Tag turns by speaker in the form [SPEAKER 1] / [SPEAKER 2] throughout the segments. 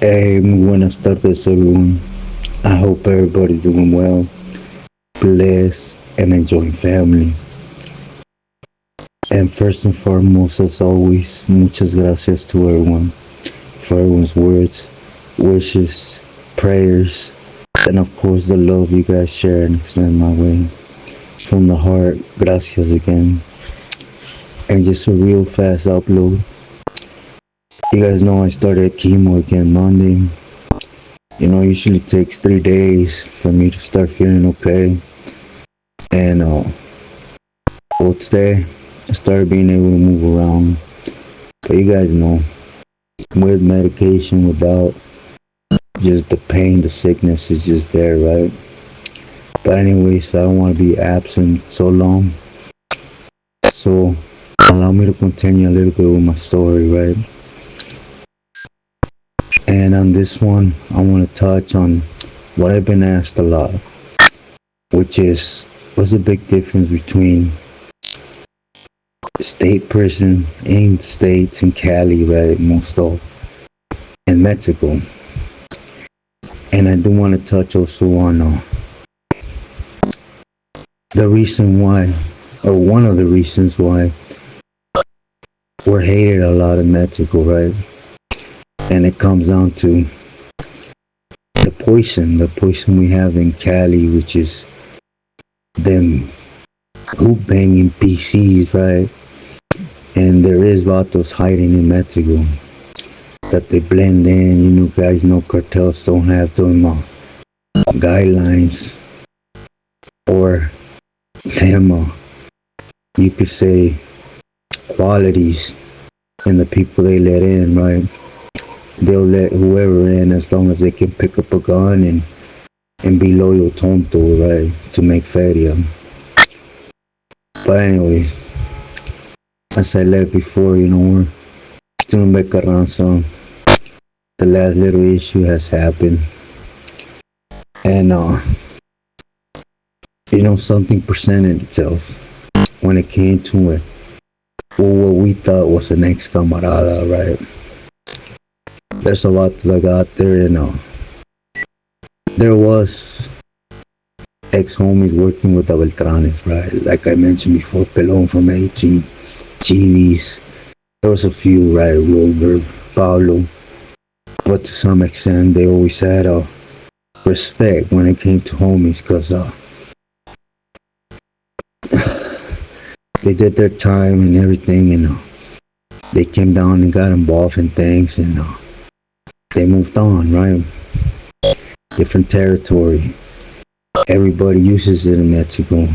[SPEAKER 1] Hey, muy buenas tardes, everyone. I hope everybody's doing well, blessed, and enjoying family. And first and foremost, as always, muchas gracias to everyone for everyone's words, wishes, prayers, and of course the love you guys share and extend my way. From the heart, gracias again. And just a real fast upload. You guys know I started chemo again Monday. Usually takes 3 days for me to start feeling okay. And well, today I started being able to move around. But you guys know, with medication, without, just the pain, the sickness is just there, right? But anyways, I don't want to be absent so long. So allow me to continue a little bit with my story, right? And on this one, I want to touch on what I've been asked a lot, which is what's the big difference between state prison in the States in Cali, right? Most of, and Mexico. And I do want to touch also on the reason why, or one of the reasons why we're hated a lot in Mexico, right? And it comes down to the poison we have in Cali, which is them hoop banging PCs, right? And there is vatos hiding in Mexico that they blend in. Guys know cartels don't have them guidelines or them, you could say, qualities in the people they let in, right? They'll let whoever in as long as they can pick up a gun and be loyal tonto, right? To make feria. But anyway, as I said before, we're still in Becarranza. The last little issue has happened. And, something presented itself when it came to it. Well, what we thought was the next camarada, right? There's a lot that got there, and there was ex-homies working with the Beltranes, right? Like I mentioned before, Pelon from AG, Chivis. There was a few, right? Wilbur, Paulo. But to some extent, they always had a respect when it came to homies, because they did their time and everything, and they came down and got involved in things, and they moved on, right? Different territory. Everybody uses it in Mexico.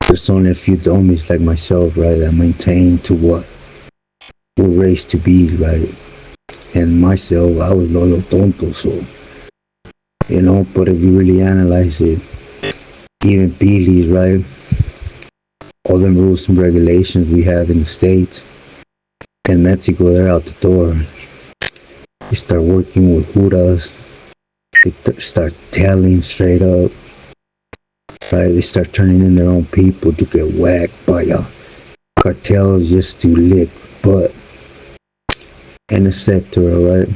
[SPEAKER 1] There's only a few dummies like myself, right, that maintain to what we're raised to be, right? And myself, I was loyal tonto, so, but if you really analyze it, even Billy's, right? All the rules and regulations we have in the States and Mexico, they're out the door. They start working with Judas. They start telling straight up, right? They start turning in their own people to get whacked by cartels just to lick butt, and etc., right?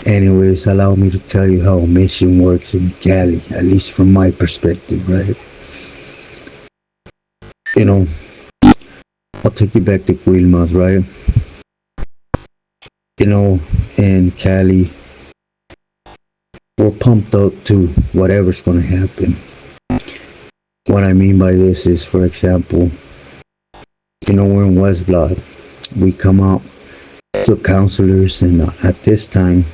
[SPEAKER 1] Anyways, allow me to tell you how a mission works in Cali, at least from my perspective, right? I'll take you back to Quilmas, right? In Cali, we're pumped up to whatever's going to happen. What I mean by this is, for example, we're in West Blood. We come out to counselors, and at this time,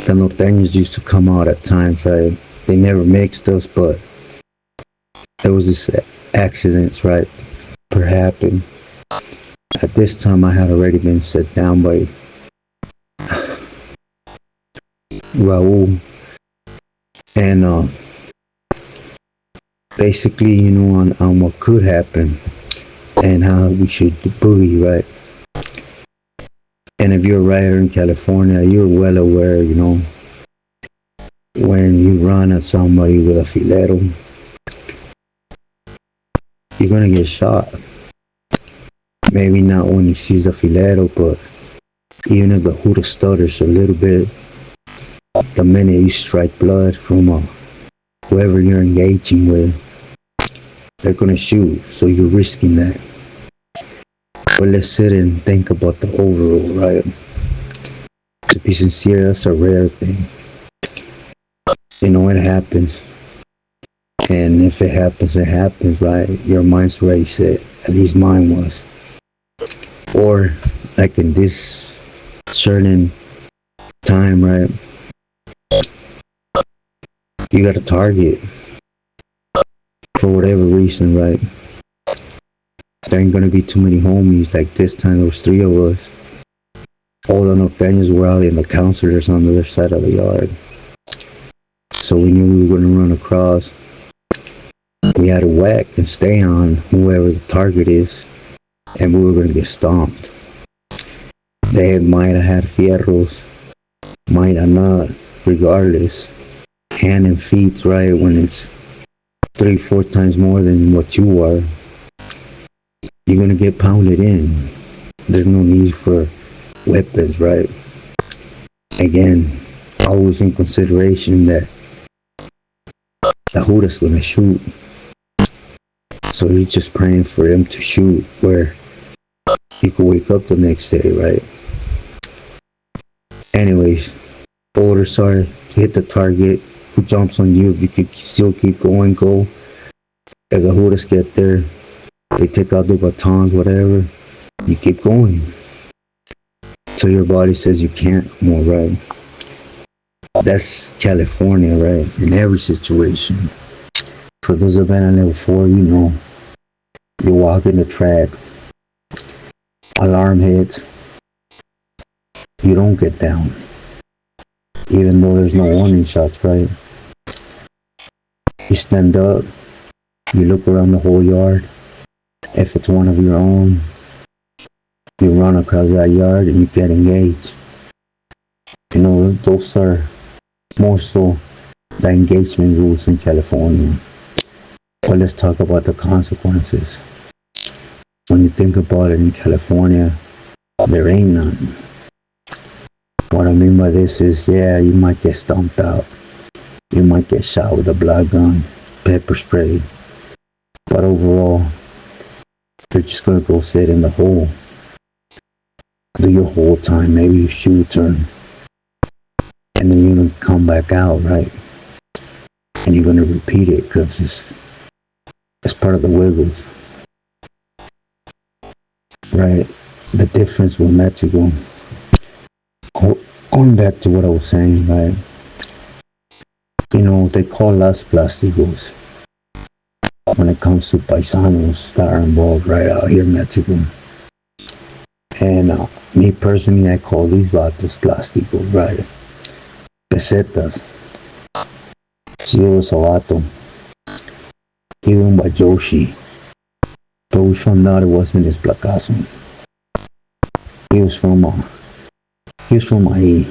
[SPEAKER 1] the norteños used to come out at times, right? They never mixed us, but there was this accidents, right, per happen. At this time, I had already been set down by Raul, and basically, on what could happen and how we should bully, right? And if you're a writer in California, you're well aware, when you run at somebody with a filero, you're gonna get shot. Maybe not when he sees a filero, but Even if the hooter stutters a little bit, the minute you strike blood from whoever you're engaging with, they're gonna shoot. So you're risking that. But let's sit and think about the overall, right? To be sincere, that's a rare thing. You know, it happens. And if it happens, it happens, right? Your mind's already set. At least mine was. Or, like in this certain time, right? You got a target for whatever reason, right? There ain't gonna be too many homies. Like this time, there was 3 of us. All the norteños were out in the counselors on the other side of the yard. So we knew we were gonna run across. We had to whack and stay on whoever the target is, and we were gonna get stomped. They might have had fierros, might have not, regardless. Hand and feet, right? When it's 3-4 times more than what you are, you're gonna get pounded in. There's no need for weapons, right? Again, always in consideration that the Huda's gonna shoot. So you're just praying for him to shoot where you could wake up the next day, right? Anyways, orders are hit the target. Who jumps on you? If you could still keep going, go. If the Hudas get there, they take out the batons, whatever. You keep going. So your body says you can't more, right? That's California, right? In every situation. For those who've been on level 4, you know. You walk in the track. Alarm hits. You don't get down. Even though there's no warning shots, right? You stand up. You look around the whole yard. If it's one of your own, you run across that yard and you get engaged. You know, those are more so the engagement rules in California. But let's talk about the consequences. When you think about it in California, there ain't none. What I mean by this is, yeah, you might get stomped out. You might get shot with a blood gun, pepper spray. But overall, you're just gonna go sit in the hole. Do your whole time, maybe you shoot turn. And then you're gonna come back out, right? And you're gonna repeat it because it's part of the wiggles. Right? The difference with Mexico, going back to what I was saying, right? You know, they call us plásticos when it comes to paisanos that are involved right out here in Mexico. And me personally, I call these vatos plásticos, right? Pesetas. Si it was a vato, even by Joshi. But we found out it wasn't his placazo. He was from ahí.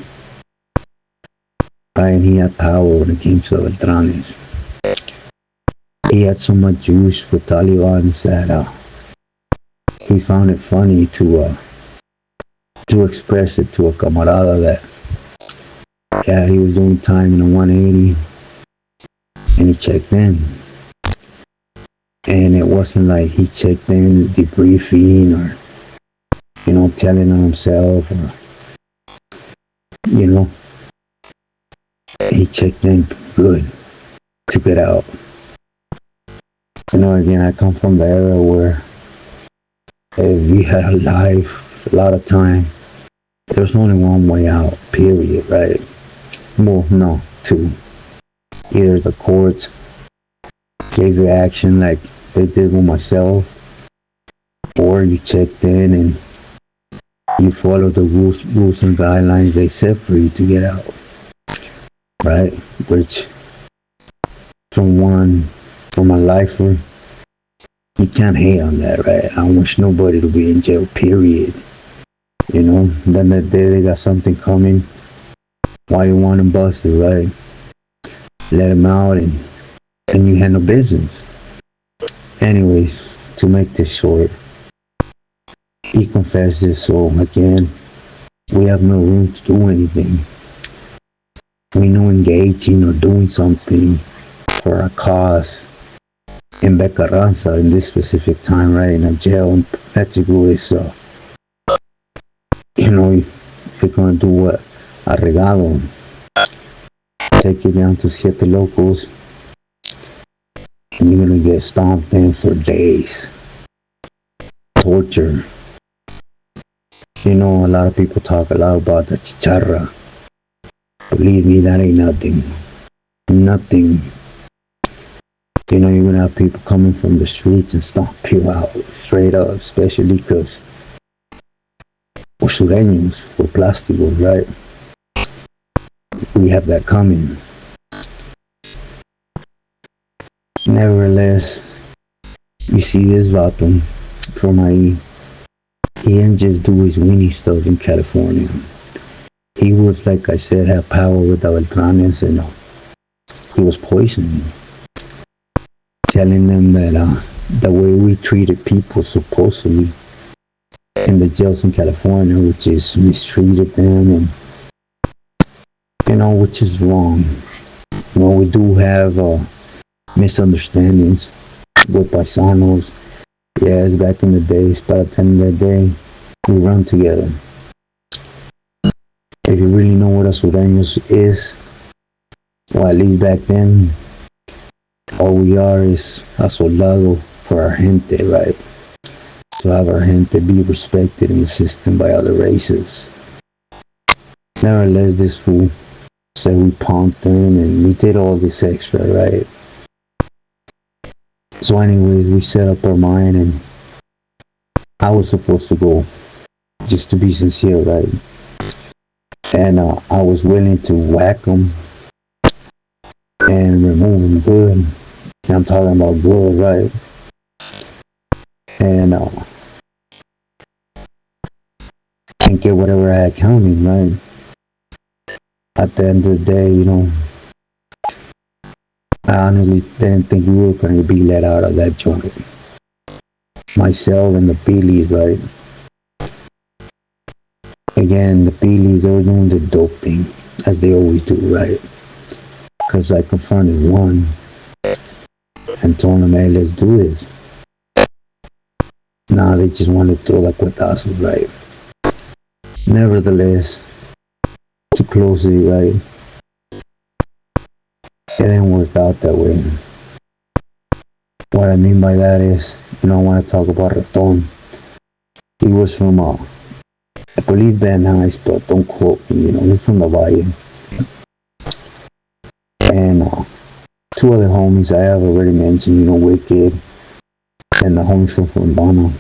[SPEAKER 1] Right? And he had power when it came to the Beltranes. He had so much juice with Taliban that he found it funny to express it to a camarada that, yeah, he was doing time in a 180 and he checked in. And it wasn't like he checked in debriefing or, you know, telling on himself or, you know, he checked in good to get out. You know, again, I come from the era where if you had a lot of time, there's only one way out, period, right? Well, no, two. Either the courts gave you action like they did with myself, or you checked in and you followed the rules and guidelines they set for you to get out, right? Which, from a lifer, you can't hate on that, right? I don't wish nobody to be in jail, period. You know, then that day they got something coming. Why you want them busted, right? Let them out and you had no business. Anyways, to make this short, he confessed this, so again, we have no room to do anything. We know engaging or doing something for a cause in Becaranza in this specific time, right, in a jail in Mexico is, you're going to do what? Arregalo. Take you down to Siete Locos and you're going to get stomped in for days. Torture. A lot of people talk a lot about the chicharra. Believe me, that ain't nothing. Nothing. You're going to have people coming from the streets and stomp you out straight up, especially because we're sureños, we're plásticos, right? We have that coming. Nevertheless, you see this vato from ahí. He didn't just do his weenie stuff in California. He was, like I said, had power with the Beltranes, and he was poisoning, telling them that the way we treated people supposedly in the jails in California, which is mistreated them, and which is wrong. We do have misunderstandings with paisanos. Yes, back in the days, but at the end of the day, we run together. If you really know what a sureños is, or at least back then, all we are is a soldado for our gente, right? To have our gente be respected in the system by other races. Nevertheless, this fool said we punked him and we did all this extra, right? So anyways, we set up our mind, and I was supposed to go, just to be sincere, right? And I was willing to whack him and remove him good. And I'm talking about good, right? And get whatever I had coming, right? At the end of the day, I honestly didn't think we were going to be let out of that joint. Myself and the Bealies, right? Again, the Bealies, they were doing the dope thing, as they always do, right? Because I confronted one and told him, hey, let's do this. Now they just want to throw the cuetazos, right? Nevertheless, too closely, right? It didn't work out that way. What I mean by that is, I want to talk about Raton. He was from, I believe Van Nuys, but don't quote me, he's from the Valle. And two other homies I have already mentioned, Wicked, and the homies from Fontana.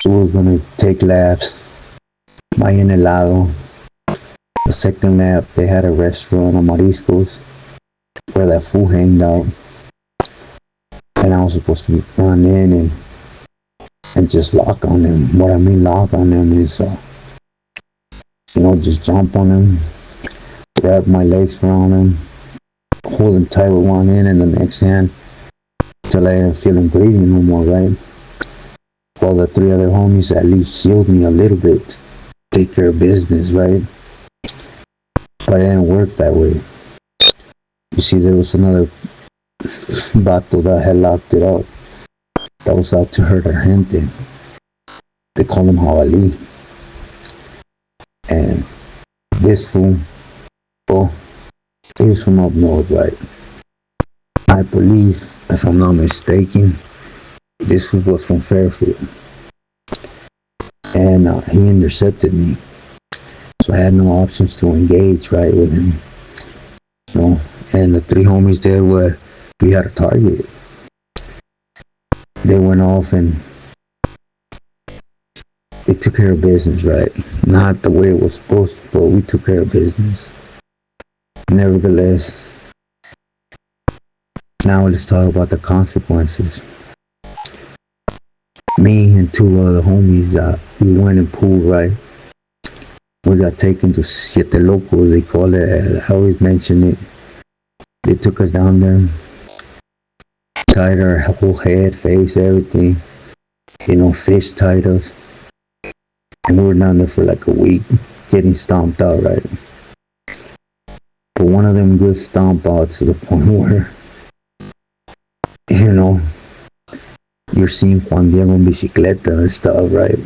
[SPEAKER 1] So we're going to take laps. May en helado. The second lap, they had a restaurant on Mariscos where that fool hanged out. And I was supposed to run in and just lock on him. What I mean lock on him is, just jump on him, grab my legs around him, hold him tight with one hand and the next hand till I didn't feel him breathing no more, right? While the three other homies at least shield me a little bit, take care of business, right? But it didn't work that way. You see, there was another vato that had locked it up, that was out to hurt our gente. They call him Jabalí. And this fool, he was from up north, right? I believe, if I'm not mistaken, this fool was from Fairfield. And he intercepted me. So I had no options to engage, right, with him. And the three homies there we had a target. They went off and they took care of business, right? Not the way it was supposed to, but we took care of business. Nevertheless, now let's talk about the consequences. Me and two other homies, we went and pooled, right? We got taken to Siete Locos, they call it. I always mention it. They took us down there, tied our whole head, face, everything. Fish tied us. And we were down there for like a week, getting stomped out, right? But one of them good stomp outs to the point where, you know, you're seeing Juan Diego en bicicleta and stuff, right?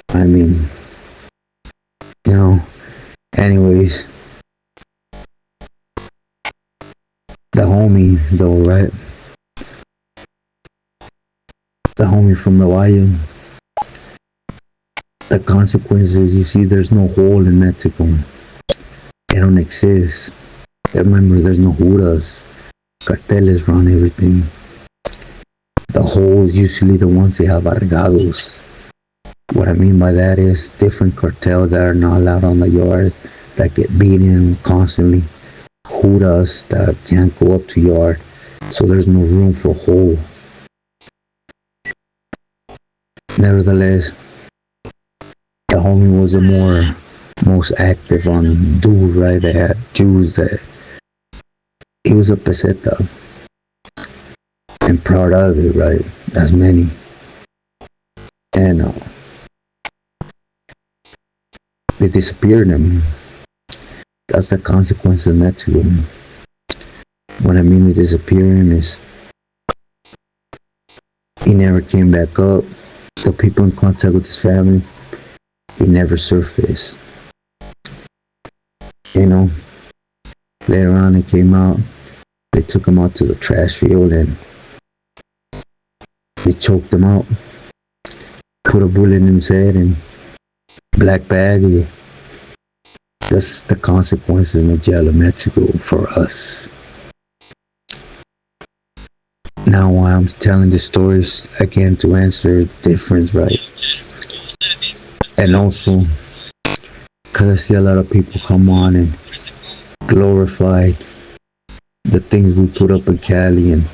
[SPEAKER 1] I mean, you know, anyways, the homie, though, right? The homie from the Valle, the consequences, you see, there's no hole in Mexico. They don't exist. Remember, there's no juras. Carteles run everything. The holes, usually the ones they have arregados. What I mean by that is different cartels that are not allowed on the yard, that get beaten constantly. Juras that can't go up to yard. So there's no room for hole. Nevertheless, the homie was the most active on dude, right? They had Jews that he was a peseta and proud of it, right? As many. And they disappeared him. That's the consequence of that to him. What I mean with disappearing is he never came back up. The people in contact with his family, he never surfaced. You know, later on it came out, they took him out to the trash field and they choked him out, put a bullet in his head and black bag. That's the consequence in the jail of Mexico for us. Now why I'm telling the stories again to answer the difference, right? And also, because I see a lot of people come on and glorify the things we put up in Cali, and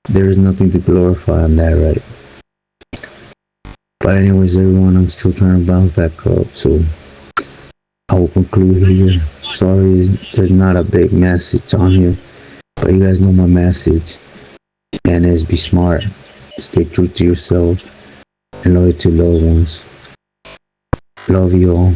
[SPEAKER 1] there is nothing to glorify on that, right? But anyways, everyone, I'm still trying to bounce back up, so I will conclude here. Sorry, there's not a big message on here, but you guys know my message, and it's be smart, stay true to yourself, and loyal to loved ones. Love you all.